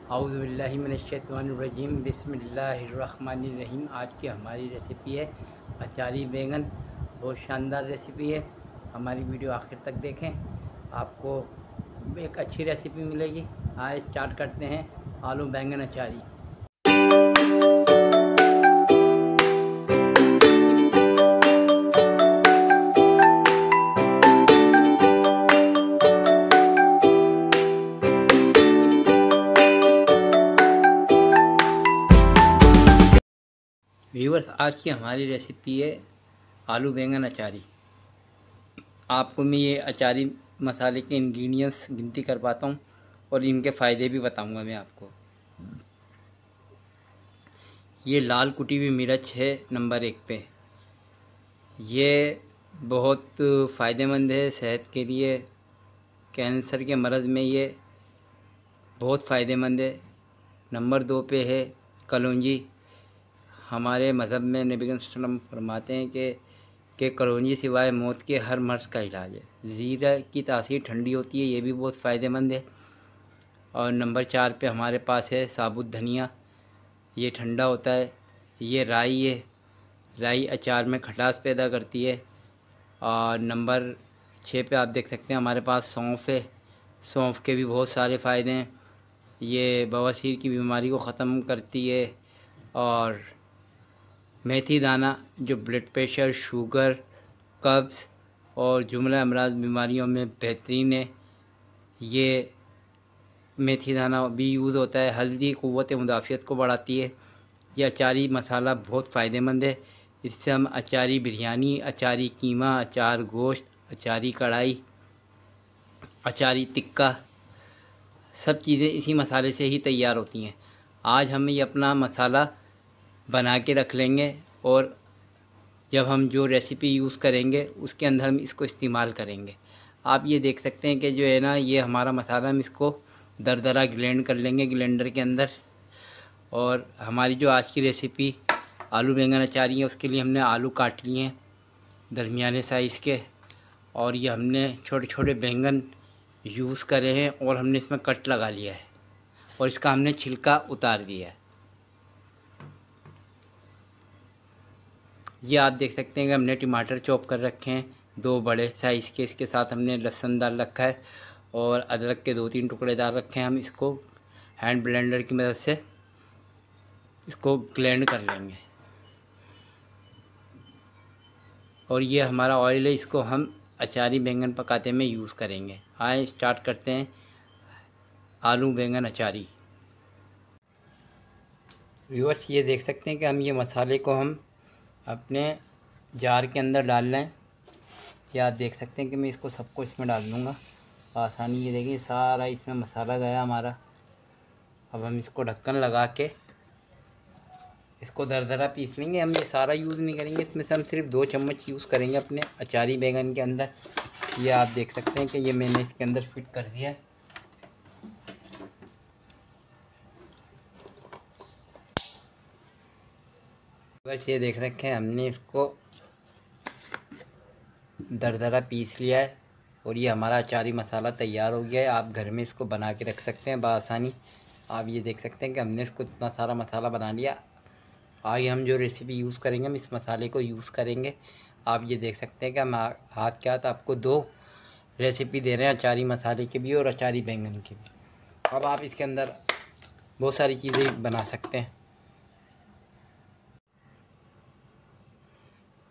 औज़ुबिल्लाहिमिनश्शैतानिर्रजीम बिस्मिल्लाहिर्रहमानिर्रहीम। आज की हमारी रेसिपी है अचारी बैंगन। बहुत शानदार रेसिपी है। हमारी वीडियो आखिर तक देखें, आपको एक अच्छी रेसिपी मिलेगी। आज स्टार्ट करते हैं आलू बैंगन अचारी। व्यूअर्स, आज की हमारी रेसिपी है आलू बैंगन अचारी। आपको मैं ये अचारी मसाले के इंग्रेडिएंट्स गिनती कर पाता हूँ और इनके फ़ायदे भी बताऊँगा मैं आपको। ये लाल कुटी हुई मिर्च है नंबर 1 पे। ये बहुत फ़ायदेमंद है सेहत के लिए। कैंसर के मर्ज़ में ये बहुत फ़ायदेमंद है। नंबर 2 पे है कलौंजी। हमारे मज़हब में नबी सल्लल्लाहु अलैहि वसल्लम फरमाते हैं कि कलौंजी सिवाय मौत के हर मर्ज़ का इलाज है। ज़ीरा की तासीर ठंडी होती है, ये भी बहुत फ़ायदेमंद है। और नंबर 4 पे हमारे पास है साबुत धनिया, ये ठंडा होता है। ये राई है, राई अचार में खटास पैदा करती है। और नंबर 6 पे आप देख सकते हैं हमारे पास सौंफ है। सौंफ के भी बहुत सारे फ़ायदे हैं। ये बवासीर की बीमारी को ख़त्म करती है। और मेथी दाना जो ब्लड प्रेशर, शुगर, कब्ज़ और जुमला अमराज बीमारियों में बेहतरीन है। ये मेथी दाना भी यूज़ होता है। हल्दी क़ुव्वत मुदाफ़ियत को बढ़ाती है। ये अचारी मसाला बहुत फ़ायदेमंद है। इससे हम अचारी बिरयानी, अचारी कीमा, अचार गोश्त, अचारी कढ़ाई, अचारी टिक्का, सब चीज़ें इसी मसाले से ही तैयार होती हैं। आज हम ये अपना मसाला बना के रख लेंगे और जब हम जो रेसिपी यूज़ करेंगे उसके अंदर हम इसको इस्तेमाल करेंगे। आप ये देख सकते हैं कि जो है ना, ये हमारा मसाला, हम इसको दरदरा ग्राइंड कर लेंगे ग्राइंडर के अंदर। और हमारी जो आज की रेसिपी आलू बैंगन अचारी है, उसके लिए हमने आलू काट लिए हैं दरमियाने साइज़ के। और ये हमने छोटे छोटे बैंगन यूज़ करे हैं और हमने इसमें कट लगा लिया है और इसका हमने छिलका उतार दिया है। ये आप देख सकते हैं कि हमने टमाटर चॉप कर रखे हैं 2 बड़े साइज़ के। इसके साथ हमने लहसुन डाल रखा है और अदरक के 2-3 टुकड़े डाल रखे हैं। हम इसको हैंड ब्लेंडर की मदद से इसको ग्राइंड कर लेंगे। और ये हमारा ऑयल है, इसको हम अचारी बैंगन पकाते में यूज़ करेंगे। आए स्टार्ट करते हैं आलू बैंगन अचारी। व्यूअर्स, ये देख सकते हैं कि हम ये मसाले को हम अपने जार के अंदर डाल लें। या आप देख सकते हैं कि मैं इसको सबको इसमें डाल दूँगा आसानी। ये देखिए सारा इसमें मसाला गया हमारा। अब हम इसको ढक्कन लगा के इसको दरदरा पीस लेंगे। हम ये सारा यूज़ नहीं करेंगे, इसमें से हम सिर्फ 2 चम्मच यूज़ करेंगे अपने अचारी बैंगन के अंदर। ये आप देख सकते हैं कि ये मैंने इसके अंदर फिट कर दिया है। बस ये देख रखे हैं हमने इसको दरदरा पीस लिया है और ये हमारा अचारी मसाला तैयार हो गया है। आप घर में इसको बना के रख सकते हैं बआसानी। आप ये देख सकते हैं कि हमने इसको इतना सारा मसाला बना लिया। आगे हम जो रेसिपी यूज़ करेंगे, हम इस मसाले को यूज़ करेंगे। आप ये देख सकते हैं कि हम हाथ के हाथ आपको 2 रेसिपी दे रहे हैं, अचारी मसाले की भी और अचारी बैंगन की भी। अब आप इसके अंदर बहुत सारी चीज़ें बना सकते हैं।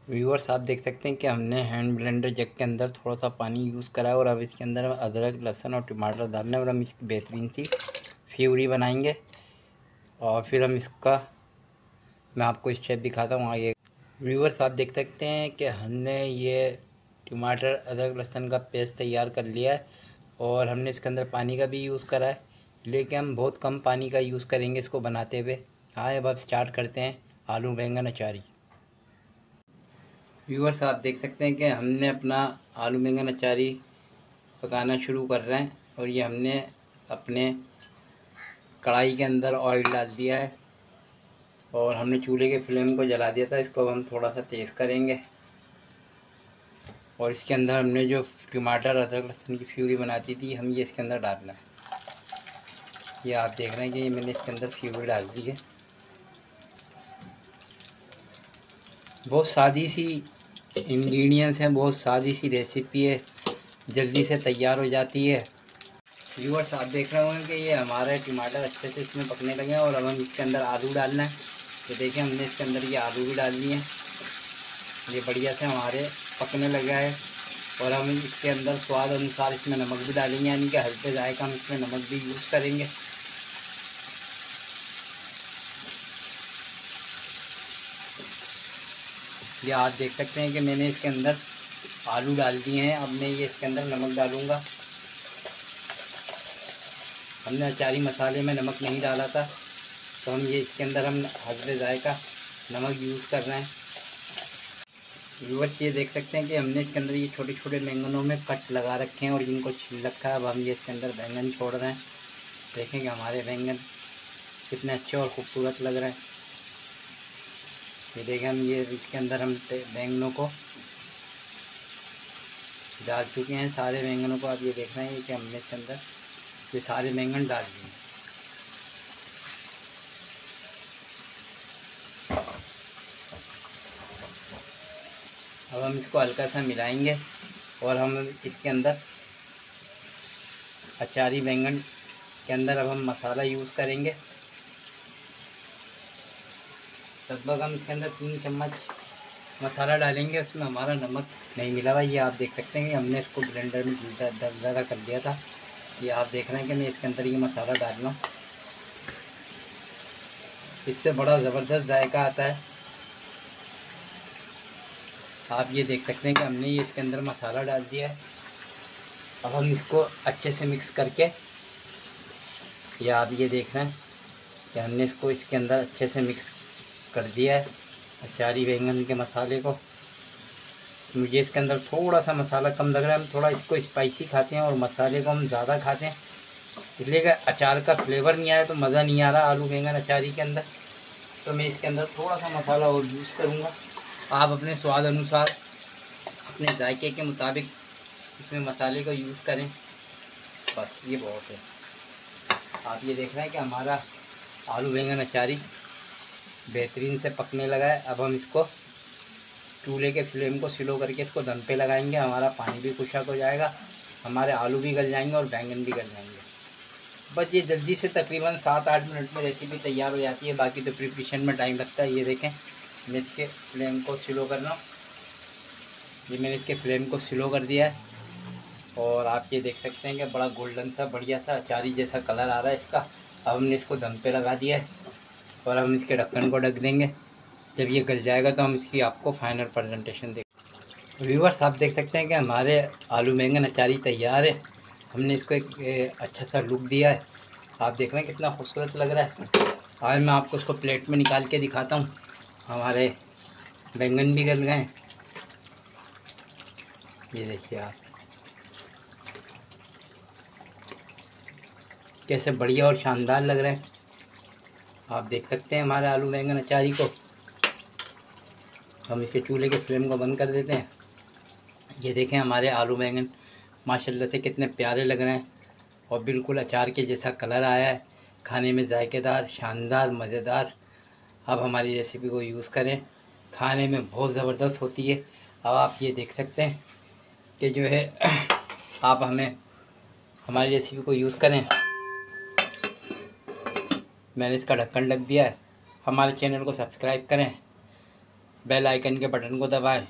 व्यूअर्स, आप देख सकते हैं कि हमने हैंड ब्लेंडर जग के अंदर थोड़ा सा पानी यूज़ करा है और अब इसके अंदर हम अदरक, लहसुन और टमाटर डालने और हम इसकी बेहतरीन सी प्यूरी बनाएंगे। और फिर हम इसका मैं आपको स्टेप दिखाता हूँ आगे। व्यूअर्स, आप देख सकते हैं कि हमने ये टमाटर, अदरक, लहसुन का पेस्ट तैयार कर लिया है और हमने इसके अंदर पानी का भी यूज़ करा है, लेकिन हम बहुत कम पानी का यूज़ करेंगे इसको बनाते हुए। हाँ, अब स्टार्ट करते हैं आलू बैंगन अचारी। व्यूअर्स, आप देख सकते हैं कि हमने अपना आलू बैंगन अचारी पकाना शुरू कर रहे हैं और ये हमने अपने कढ़ाई के अंदर ऑयल डाल दिया है और हमने चूल्हे के फ्लेम को जला दिया था। इसको हम थोड़ा सा तेज़ करेंगे और इसके अंदर हमने जो टमाटर, अदरक, लहसुन की प्यूरी बनाती थी, हम ये इसके अंदर डालना है। ये आप देख रहे हैं कि ये मैंने इसके अंदर फ्यूल डाल दी है। बहुत सादी सी इंग्रेडिएंट्स हैं, बहुत सादी सी रेसिपी है, जल्दी से तैयार हो जाती है। व्यूअर्स आप देख रहे होंगे कि ये हमारे टमाटर अच्छे से इसमें पकने लगे हैं और अब हम इसके अंदर आलू डालना है। तो देखिए हमने इसके अंदर ये आलू भी डाल दिए हैं, ये बढ़िया से हमारे पकने लगा है। और हम इसके अंदर स्वाद अनुसार इसमें नमक भी डालेंगे, यानी कि हल्के जायका हम इसमें नमक भी यूज़ करेंगे। ये आप देख सकते हैं कि मैंने इसके अंदर आलू डाल दिए हैं। अब मैं ये इसके अंदर नमक डालूँगा। हमने अचारी मसाले में नमक नहीं डाला था, तो हम ये इसके अंदर हम हल्के जायका नमक यूज़ कर रहे हैं। व्यूअर्स ये देख सकते हैं कि हमने इसके अंदर ये छोटे छोटे बैंगनों में कट लगा रखे हैं और इनको छील रखा है। अब हम ये इसके अंदर बैंगन छोड़ रहे हैं। देखें कि हमारे बैंगन कितने अच्छे और ख़ूबसूरत लग रहे हैं। ये देखें हम ये इसके अंदर हम बैंगनों को डाल चुके हैं, सारे बैंगनों को। आप ये देख रहे हैं कि हमने इसके अंदर ये सारे बैंगन डाल दिए। अब हम इसको हल्का सा मिलाएंगे और हम इसके अंदर अचारी बैंगन के अंदर अब हम मसाला यूज़ करेंगे। लगभग हम इसके अंदर 3 चम्मच मसाला डालेंगे। इसमें हमारा नमक नहीं मिला हुआ, ये आप देख सकते हैं कि हमने इसको ब्लेंडर में दरदरा कर दिया था। ये आप देख रहे हैं कि मैं इसके अंदर ये मसाला डाल रहा हूँ, इससे बड़ा ज़बरदस्त जायका आता है। आप ये देख सकते हैं कि हमने ये इसके अंदर मसाला डाल दिया है। अब हम इसको अच्छे से मिक्स करके, ये आप ये देख रहे हैं कि हमने इसको इसके अंदर अच्छे से मिक्स कर दिया है अचारी बैंगन के मसाले को। मुझे इसके अंदर थोड़ा सा मसाला कम लग रहा है। हम थोड़ा इसको स्पाइसी खाते हैं और मसाले को हम ज़्यादा खाते हैं, इसलिए कि अचार का फ्लेवर नहीं आया तो मज़ा नहीं आ रहा आलू बैंगन अचारी के अंदर। तो मैं इसके अंदर थोड़ा सा मसाला और यूज़ करूँगा। आप अपने स्वाद अनुसार, अपने जायके के मुताबिक इसमें मसाले को यूज़ करें, बस ये बहुत है। आप ये देख रहे हैं कि हमारा आलू बैंगन अचारी बेहतरीन से पकने लगा है। अब हम इसको चूल्हे के फ्लेम को स्लो करके इसको दम पे लगाएंगे। हमारा पानी भी खुशक हो जाएगा, हमारे आलू भी गल जाएंगे और बैंगन भी गल जाएंगे। बस ये जल्दी से तकरीबन 7-8 मिनट में रेसिपी तैयार हो जाती है। बाकी तो प्रिपरेशन में टाइम लगता है। ये देखें मैं इसके फ्लेम को स्लो कर रहा हूँ, ये मैंने इसके फ्लेम को स्लो कर दिया है और आप ये देख सकते हैं कि बड़ा गोल्डन सा बढ़िया सा अचारी जैसा कलर आ रहा है इसका। अब हमने इसको दम पे लगा दिया है और हम इसके ढक्कन को ढक देंगे। जब ये गल जाएगा तो हम इसकी आपको फाइनल प्रेजेंटेशन दें। व्यूअर्स आप देख सकते हैं कि हमारे आलू बैंगन अचारी तैयार है। हमने इसको एक अच्छा सा लुक दिया है। आप देख रहे हैं कितना खूबसूरत लग रहा है। आज मैं आपको इसको प्लेट में निकाल के दिखाता हूँ। हमारे बैंगन भी गल गए, ये देखिए आप कैसे बढ़िया और शानदार लग रहे हैं। आप देख सकते हैं हमारे आलू बैंगन अचारी को। हम इसके चूल्हे के फ्लेम को बंद कर देते हैं। ये देखें हमारे आलू बैंगन माशाल्लाह से कितने प्यारे लग रहे हैं और बिल्कुल अचार के जैसा कलर आया है। खाने में जायकेदार, शानदार, मज़ेदार। अब हमारी रेसिपी को यूज़ करें, खाने में बहुत ज़बरदस्त होती है। अब आप ये देख सकते हैं कि जो है आप हमारी रेसिपी को यूज़ करें। मैंने इसका ढक्कन ढक दिया है। हमारे चैनल को सब्सक्राइब करें, बेल आइकन के बटन को दबाएं,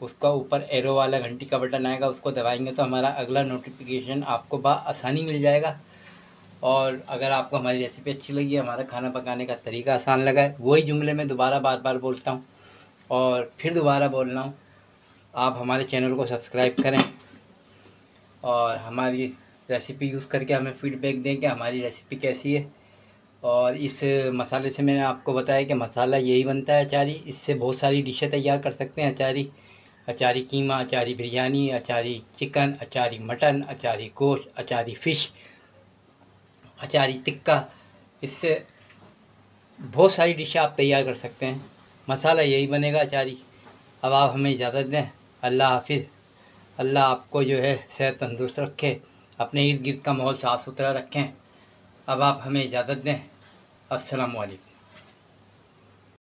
उसका ऊपर एरो वाला घंटी का बटन आएगा, उसको दबाएंगे तो हमारा अगला नोटिफिकेशन आपको आसानी मिल जाएगा। और अगर आपको हमारी रेसिपी अच्छी लगी, हमारा खाना पकाने का तरीका आसान लगा है, वही जुमले में दोबारा बार बार बोलता हूँ और फिर दोबारा बोल रहा हूँ, आप हमारे चैनल को सब्सक्राइब करें और हमारी रेसिपी यूज़ करके हमें फीडबैक दें कि हमारी रेसिपी कैसी है। और इस मसाले से मैंने आपको बताया कि मसाला यही बनता है अचारी। इससे बहुत सारी डिशें तैयार कर सकते हैं अचारी, अचारी कीमा, अचारी बिरयानी, अचारी चिकन, अचारी मटन, अचारी गोश्त, अचारी फ़िश, अचारी टिक्का। इससे बहुत सारी डिशें आप तैयार कर सकते हैं। मसाला यही बनेगा अचारी। अब आप हमें इजाज़त दें। अल्लाह हाफिज़। अल्लाह आपको जो है सेहत तंदुरुस्त रखे, अपने इर्द गिर्द का माहौल साफ़ सुथरा रखें। अब आप हमें इजाज़त दें। अस्सलामु अलैकुम।